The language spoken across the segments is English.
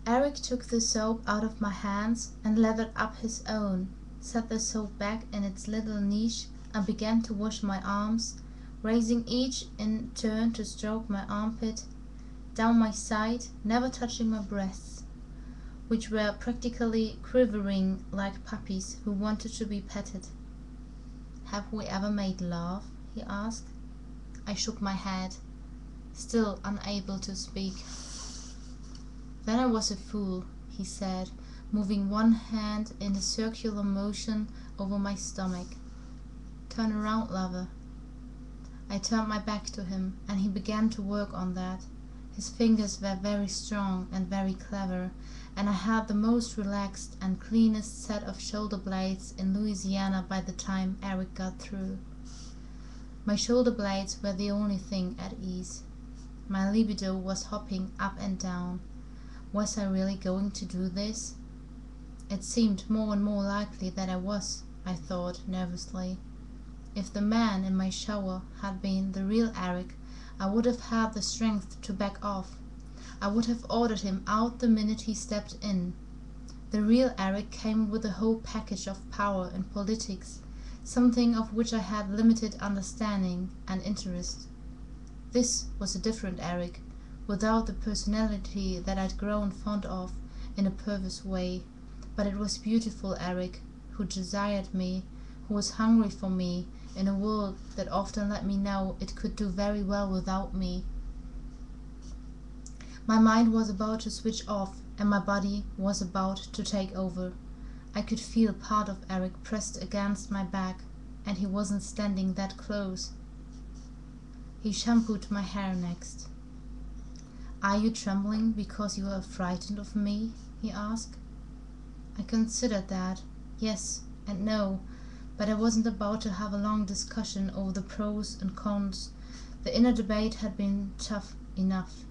Eric took the soap out of my hands and lathered up his own, set the soap back in its little niche, and began to wash my arms, raising each in turn to stroke my armpit, down my side, never touching my breasts, which were practically quivering like puppies who wanted to be petted. "Have we ever made love?" he asked. I shook my head, still unable to speak. "Then I was a fool," he said, moving one hand in a circular motion over my stomach. "Turn around, lover." I turned my back to him, and he began to work on that. His fingers were very strong and very clever, and I had the most relaxed and cleanest set of shoulder blades in Louisiana by the time Eric got through. My shoulder blades were the only thing at ease. My libido was hopping up and down. Was I really going to do this? It seemed more and more likely that I was, I thought nervously. If the man in my shower had been the real Eric, I would have had the strength to back off. I would have ordered him out the minute he stepped in. The real Eric came with a whole package of power and politics, something of which I had limited understanding and interest. This was a different Eric, without the personality that I'd grown fond of in a perverse way, but it was beautiful Eric, who desired me, who was hungry for me, in a world that often let me know it could do very well without me. My mind was about to switch off, and my body was about to take over. I could feel part of Eric pressed against my back, and he wasn't standing that close. He shampooed my hair next. "Are you trembling because you are frightened of me?" he asked. I considered that, yes and no, but I wasn't about to have a long discussion over the pros and cons. The inner debate had been tough enough.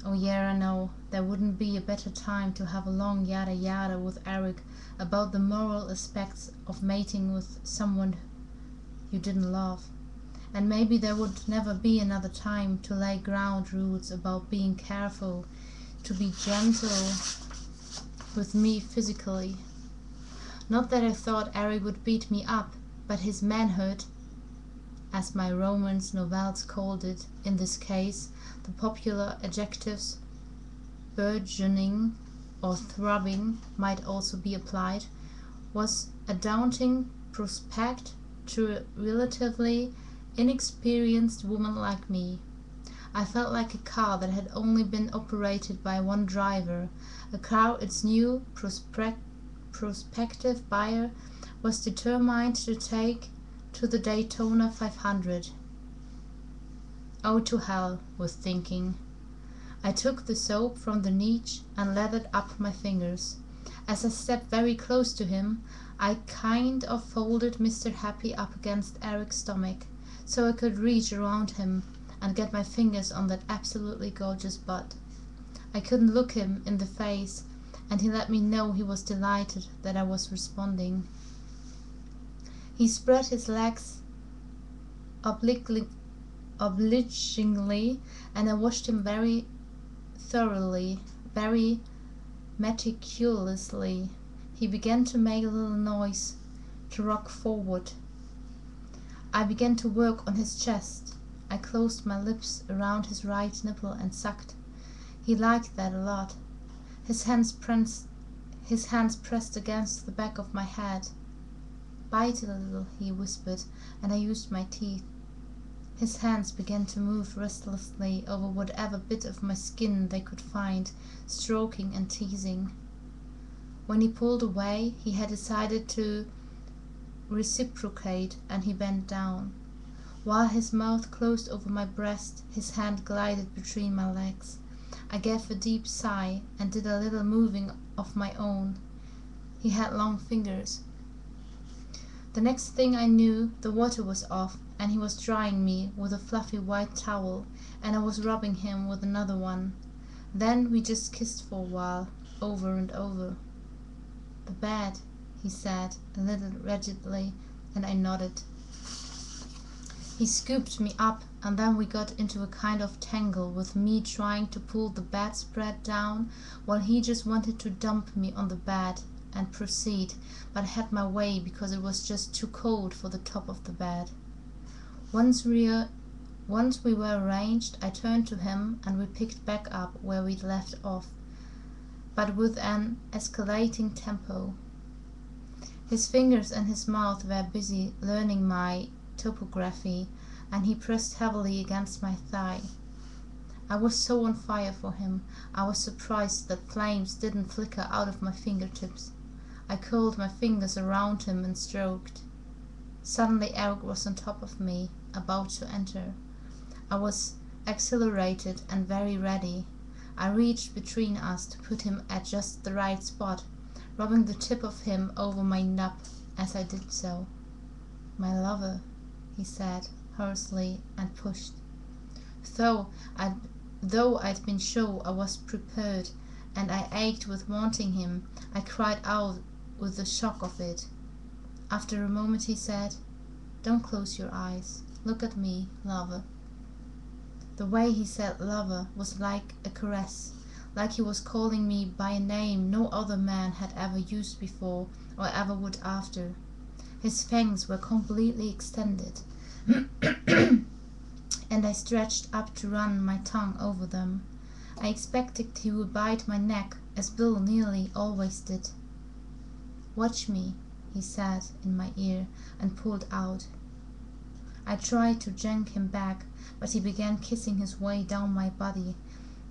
Oh yeah, I know, there wouldn't be a better time to have a long yada yada with Eric about the moral aspects of mating with someone you didn't love. And maybe there would never be another time to lay ground rules about being careful, to be gentle with me physically. Not that I thought Eric would beat me up, but his manhood, as my romance novels called it in this case, the popular adjectives burgeoning or throbbing might also be applied, was a daunting prospect to a relatively inexperienced woman like me. I felt like a car that had only been operated by one driver, a car its new prospective buyer was determined to take to the Daytona 500. Oh, to hell with thinking. I took the soap from the niche and lathered up my fingers. As I stepped very close to him, I kind of folded Mr. Happy up against Eric's stomach, so I could reach around him and get my fingers on that absolutely gorgeous butt. I couldn't look him in the face, and he let me know he was delighted that I was responding. He spread his legs obligingly, and I watched him very thoroughly, very meticulously. He began to make a little noise, to rock forward. I began to work on his chest. I closed my lips around his right nipple and sucked. He liked that a lot. His hands pressed against the back of my head. "Bite a little," he whispered, and I used my teeth. His hands began to move restlessly over whatever bit of my skin they could find, stroking and teasing. When he pulled away, he had decided to reciprocate, and he bent down. While his mouth closed over my breast, his hand glided between my legs. I gave a deep sigh and did a little moving of my own. He had long fingers. The next thing I knew, the water was off, and he was drying me with a fluffy white towel, and I was rubbing him with another one. Then we just kissed for a while, over and over. "The bed," he said, a little rigidly, and I nodded. He scooped me up, and then we got into a kind of tangle, with me trying to pull the bedspread down while he just wanted to dump me on the bed and proceed, but I had my way because it was just too cold for the top of the bed. Once we were arranged, I turned to him and we picked back up where we'd left off, but with an escalating tempo. His fingers and his mouth were busy learning my topography, and he pressed heavily against my thigh. I was so on fire for him, I was surprised that flames didn't flicker out of my fingertips. I curled my fingers around him and stroked. Suddenly Eric was on top of me, about to enter. I was exhilarated and very ready. I reached between us to put him at just the right spot, rubbing the tip of him over my nub as I did so. "My lover," he said hoarsely, and pushed. Though I'd been sure I was prepared, and I ached with wanting him, I cried out with the shock of it. After a moment he said, "Don't close your eyes. Look at me, lover." The way he said lover was like a caress, like he was calling me by a name no other man had ever used before or ever would after. His fangs were completely extended, and I stretched up to run my tongue over them. I expected he would bite my neck, as Bill nearly always did. "Watch me," he said in my ear, and pulled out. I tried to yank him back, but he began kissing his way down my body,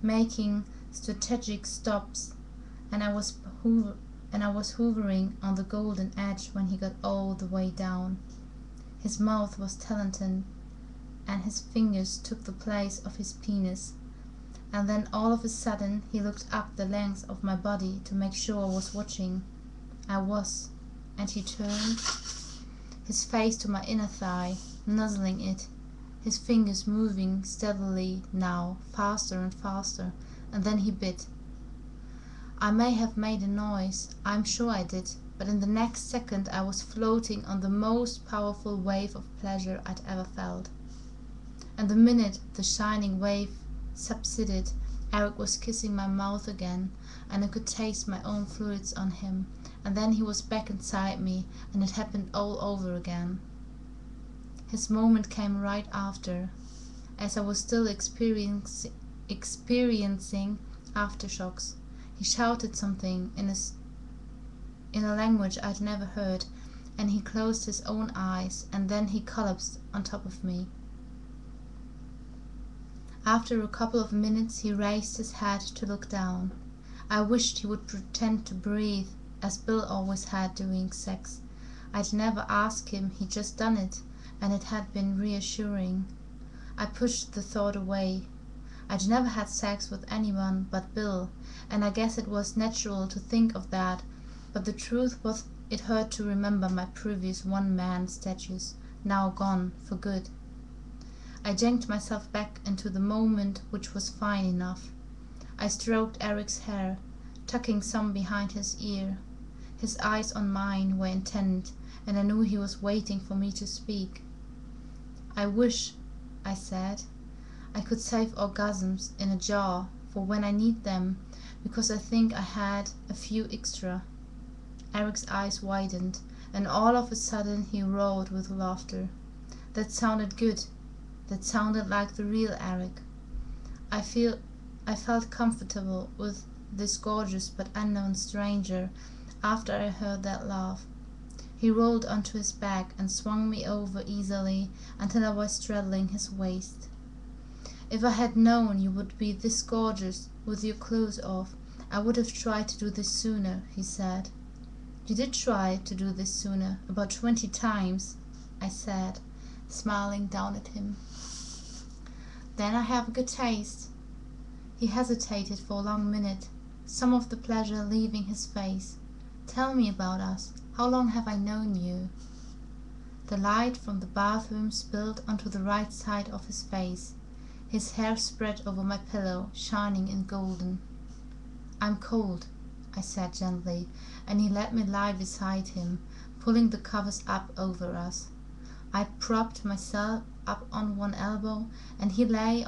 making strategic stops, and I was hovering on the golden edge when he got all the way down. His mouth was talented, and his fingers took the place of his penis. And then all of a sudden he looked up the length of my body to make sure I was watching. I was, and he turned his face to my inner thigh, nuzzling it, his fingers moving steadily now, faster and faster, and then he bit. I may have made a noise, I'm sure I did, but in the next second I was floating on the most powerful wave of pleasure I'd ever felt. And the minute the shining wave subsided, Eric was kissing my mouth again, and I could taste my own fluids on him, and then he was back inside me, and it happened all over again. His moment came right after, as I was still experiencing aftershocks. He shouted something in a language I'd never heard, and he closed his own eyes, and then he collapsed on top of me. After a couple of minutes he raised his head to look down. I wished he would pretend to breathe, as Bill always had during sex. I'd never asked him, he'd just done it, and it had been reassuring. I pushed the thought away. I'd never had sex with anyone but Bill, and I guess it was natural to think of that, but the truth was it hurt to remember my previous one-man status, now gone for good. I yanked myself back into the moment, which was fine enough. I stroked Eric's hair, tucking some behind his ear. His eyes on mine were intent, and I knew he was waiting for me to speak. "I wish," I said, "I could save orgasms in a jar for when I need them, because I think I had a few extra." Eric's eyes widened, and all of a sudden he roared with laughter. That sounded good. That sounded like the real Eric. I felt comfortable with this gorgeous but unknown stranger after I heard that laugh. He rolled onto his back and swung me over easily until I was straddling his waist. "If I had known you would be this gorgeous with your clothes off, I would have tried to do this sooner," he said. "You did try to do this sooner, about 20 times, I said, smiling down at him. "Then I have a good taste." He hesitated for a long minute, some of the pleasure leaving his face. "Tell me about us. How long have I known you?" The light from the bathroom spilled onto the right side of his face. His hair spread over my pillow, shining and golden. "I'm cold," I said gently, and he let me lie beside him, pulling the covers up over us. I propped myself up on one elbow, and he lay